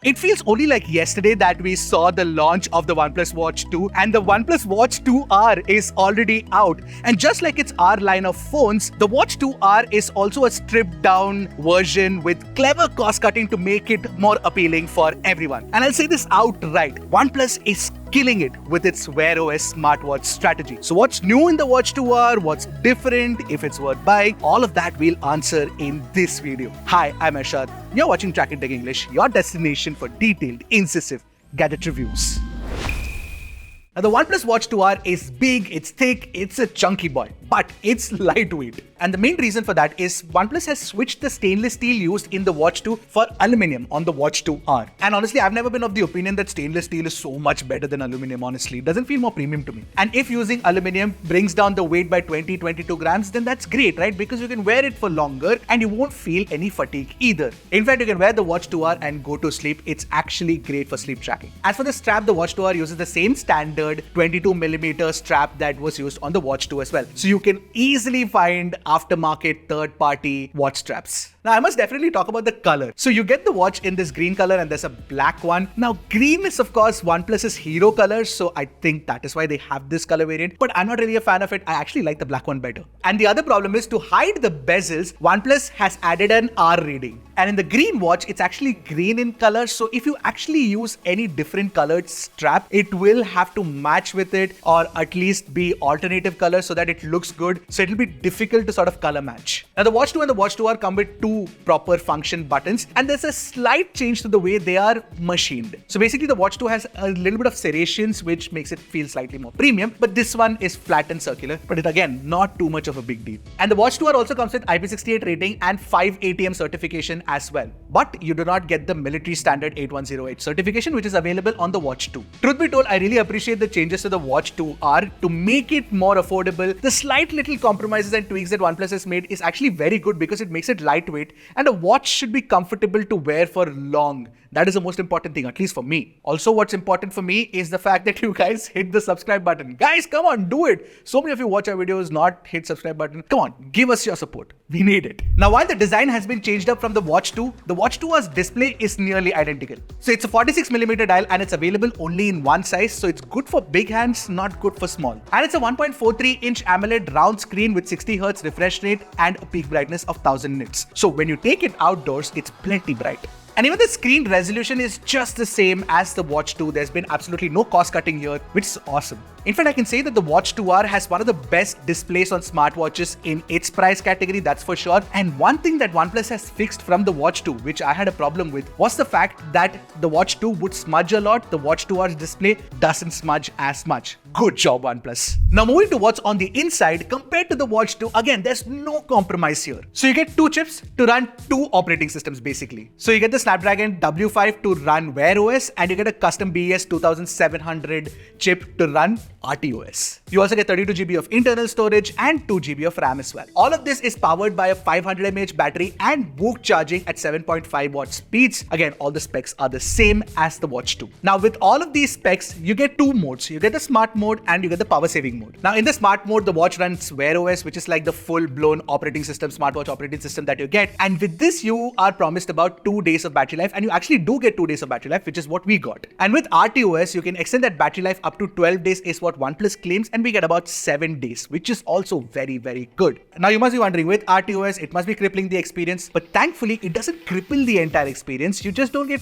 It feels only like yesterday that we saw the launch of the OnePlus Watch 2, and the OnePlus Watch 2R is already out. And just like its R line of phones, the Watch 2R is also a stripped down version with clever cost cutting to make it more appealing for everyone. And I'll say this outright, OnePlus is killing it with its WearOS smartwatch strategy. So what's new in the Watch 2R? What's different? If it's worth buying? All of that we'll answer in this video. Hi, I'm Ershad. You're watching Trakin Tech English, your destination for detailed, incisive gadget reviews. Now, the OnePlus Watch 2R is big, it's thick, it's a chunky boy, but it's lightweight. And the main reason for that is OnePlus has switched the stainless steel used in the Watch 2 for aluminum on the Watch 2R. And honestly, I've never been of the opinion that stainless steel is so much better than aluminum, honestly. It doesn't feel more premium to me. And if using aluminum brings down the weight by 20-22 grams, then that's great, right? Because you can wear it for longer and you won't feel any fatigue either. In fact, you can wear the Watch 2R and go to sleep. It's actually great for sleep tracking. As for the strap, the Watch 2R uses the same standard 22mm strap that was used on the Watch 2 as well. So you can easily find aftermarket third-party watch straps. Now, I must definitely talk about the color. So you get the watch in this green color and there's a black one. Now, green is of course OnePlus's hero color, so I think that is why they have this color variant. But I'm not really a fan of it. I actually like the black one better. And the other problem is, to hide the bezels, OnePlus has added an R reading. And in the green watch, it's actually green in color. So if you actually use any different colored strap, it will have to match with it or at least be alternative colors so that it looks good. So it'll be difficult to sort of color match. Now, the Watch 2 and the Watch 2R come with two proper function buttons, and there's a slight change to the way they are machined. So basically, the Watch 2 has a little bit of serrations, which makes it feel slightly more premium, but this one is flat and circular, but it again, not too much of a big deal. And the Watch 2R also comes with IP68 rating and 5 ATM certification as well. But you do not get the military standard 8108 certification, which is available on the Watch 2. Truth be told, I really appreciate the changes to the Watch 2R to make it more affordable. The slight little compromises and tweaks that OnePlus has made is actually very good because it makes it lightweight, and a watch should be comfortable to wear for long. That is the most important thing, at least for me. Also, what's important for me is the fact that you guys hit the subscribe button. Guys, come on, do it. So many of you watch our videos, not hit subscribe button. Come on, give us your support. We need it. Now, while the design has been changed up from the Watch 2, the Watch 2's display is nearly identical. So it's a 46mm dial and it's available only in one size. So it's good for big hands, not good for small. And it's a 1.43-inch AMOLED round screen with 60Hz refresh rate and a peak brightness of 1000 nits. So when you take it outdoors, it's plenty bright. And even the screen resolution is just the same as the Watch 2. There's been absolutely no cost cutting here, which is awesome. In fact, I can say that the Watch 2R has one of the best displays on smartwatches in its price category, that's for sure. And one thing that OnePlus has fixed from the Watch 2, which I had a problem with, was the fact that the Watch 2 would smudge a lot. The Watch 2R's display doesn't smudge as much. Good job, OnePlus. Now, moving to what's on the inside, compared to the Watch 2, again, there's no compromise here. So you get two chips to run two operating systems, basically. So you get the Snapdragon W5 to run WearOS, and you get a custom BES 2700 chip to run RTOS. You also get 32GB of internal storage and 2GB of RAM as well. All of this is powered by a 500 mAh battery and Whoop charging at 7.5 watt speeds. Again, all the specs are the same as the Watch 2. Now, with all of these specs, you get two modes. You get the smart mode and you get the power saving mode. Now, in the smart mode, the watch runs WearOS, which is like the full-blown operating system, smartwatch operating system that you get. And with this, you are promised about 2 days of battery life, and you actually do get 2 days of battery life, which is what we got. And with RTOS, you can extend that battery life up to 12 days is what OnePlus claims, and we get about 7 days, which is also very, very good. Now, you must be wondering, with RTOS, it must be crippling the experience, but thankfully, it doesn't cripple the entire experience. You just don't get,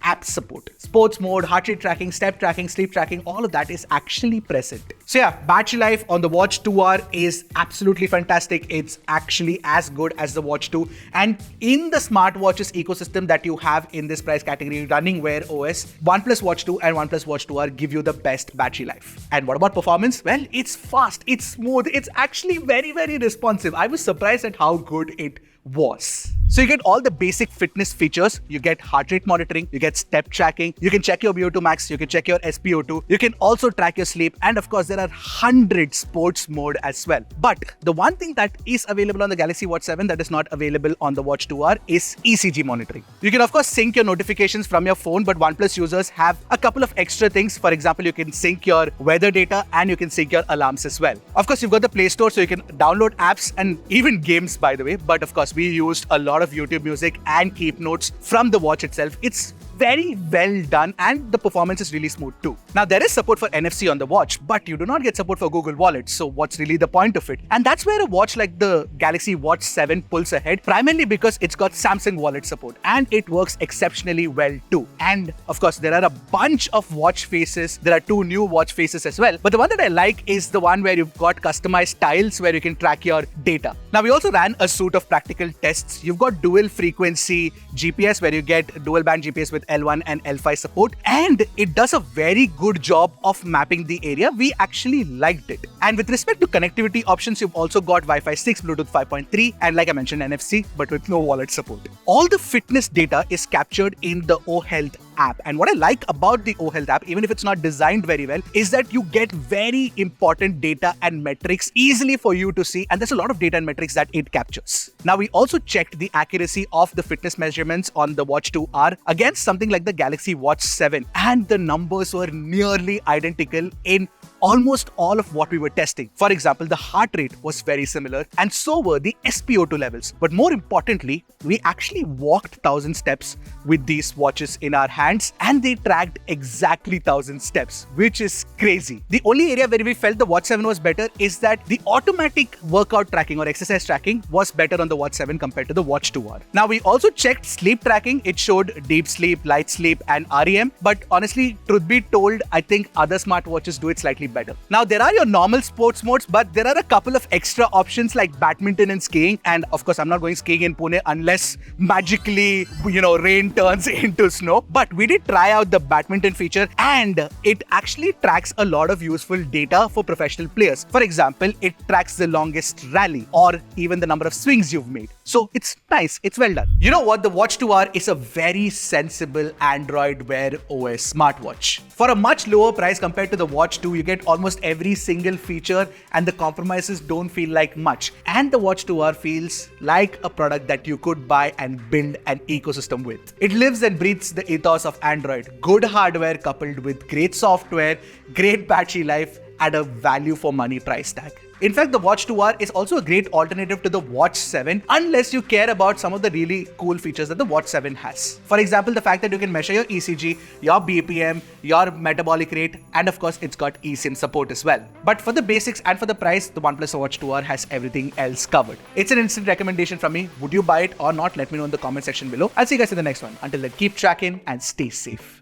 app support. Sports mode, heart rate tracking, step tracking, sleep tracking, all of that is actually present. So yeah, battery life on the Watch 2R is absolutely fantastic. It's actually as good as the Watch 2. And in the smartwatches ecosystem that you have in this price category running WearOS, OnePlus Watch 2 and OnePlus Watch 2R give you the best battery life. And what about performance? Well, it's fast, it's smooth, it's actually very, very responsive. I was surprised at how good it was. So you get all the basic fitness features. You get heart rate monitoring, you get step tracking, you can check your VO2 max, you can check your SpO2, you can also track your sleep, and of course there are 100 sports mode as well. But the one thing that is available on the Galaxy Watch 7 that is not available on the Watch 2R is ECG monitoring. You can of course sync your notifications from your phone, but OnePlus users have a couple of extra things. For example, you can sync your weather data and you can sync your alarms as well. Of course, you've got the Play Store, so you can download apps and even games, by the way. But of course, we used a lot of YouTube music and keep notes from the watch itself. It's very well done and the performance is really smooth too. Now there is support for NFC on the watch, but you do not get support for Google Wallet, so what's really the point of it? And that's where a watch like the Galaxy Watch 7 pulls ahead, primarily because it's got Samsung Wallet support and it works exceptionally well too. And of course there are a bunch of watch faces. There are 2 new watch faces as well, but the one that I like is the one where you've got customized tiles where you can track your data. Now we also ran a suite of practical tests. You've got dual frequency GPS where you get dual band GPS with L1 and L5 support, and it does a very good job of mapping the area. We actually liked it. And with respect to connectivity options, you've also got Wi-Fi 6, Bluetooth 5.3, and like I mentioned, NFC, but with no wallet support. All the fitness data is captured in the O Health app. And what I like about the O Health app, even if it's not designed very well, is that you get very important data and metrics easily for you to see. And there's a lot of data and metrics that it captures. Now, we also checked the accuracy of the fitness measurements on the Watch 2R against something like the Galaxy Watch 7. And the numbers were nearly identical in almost all of what we were testing. For example, the heart rate was very similar and so were the SpO2 levels. But more importantly, we actually walked 1,000 steps with these watches in our hands and they tracked exactly 1,000 steps, which is crazy. The only area where we felt the Watch 7 was better is that the automatic workout tracking or exercise tracking was better on the Watch 7 compared to the Watch 2R. Now, we also checked sleep tracking. It showed deep sleep, light sleep and REM. But honestly, truth be told, I think other smartwatches do it slightly better. Now, there are your normal sports modes, but there are a couple of extra options like badminton and skiing. And of course, I'm not going skiing in Pune unless magically, rain turns into snow. But we did try out the badminton feature and it actually tracks a lot of useful data for professional players. For example, it tracks the longest rally or even the number of swings you've made. So it's nice. It's well done. You know what? The Watch 2R is a very sensible Android Wear OS smartwatch. For a much lower price compared to the Watch 2, you get almost every single feature and the compromises don't feel like much. And the Watch 2R feels like a product that you could buy and build an ecosystem with. It lives and breathes the ethos of Android. Good hardware coupled with great software, great battery life, and a value for money price tag. In fact, the Watch 2R is also a great alternative to the Watch 7 unless you care about some of the really cool features that the Watch 7 has. For example, the fact that you can measure your ECG, your BPM, your metabolic rate, and of course, it's got eSIM support as well. But for the basics and for the price, the OnePlus Watch 2R has everything else covered. It's an instant recommendation from me. Would you buy it or not? Let me know in the comment section below. I'll see you guys in the next one. Until then, keep tracking and stay safe.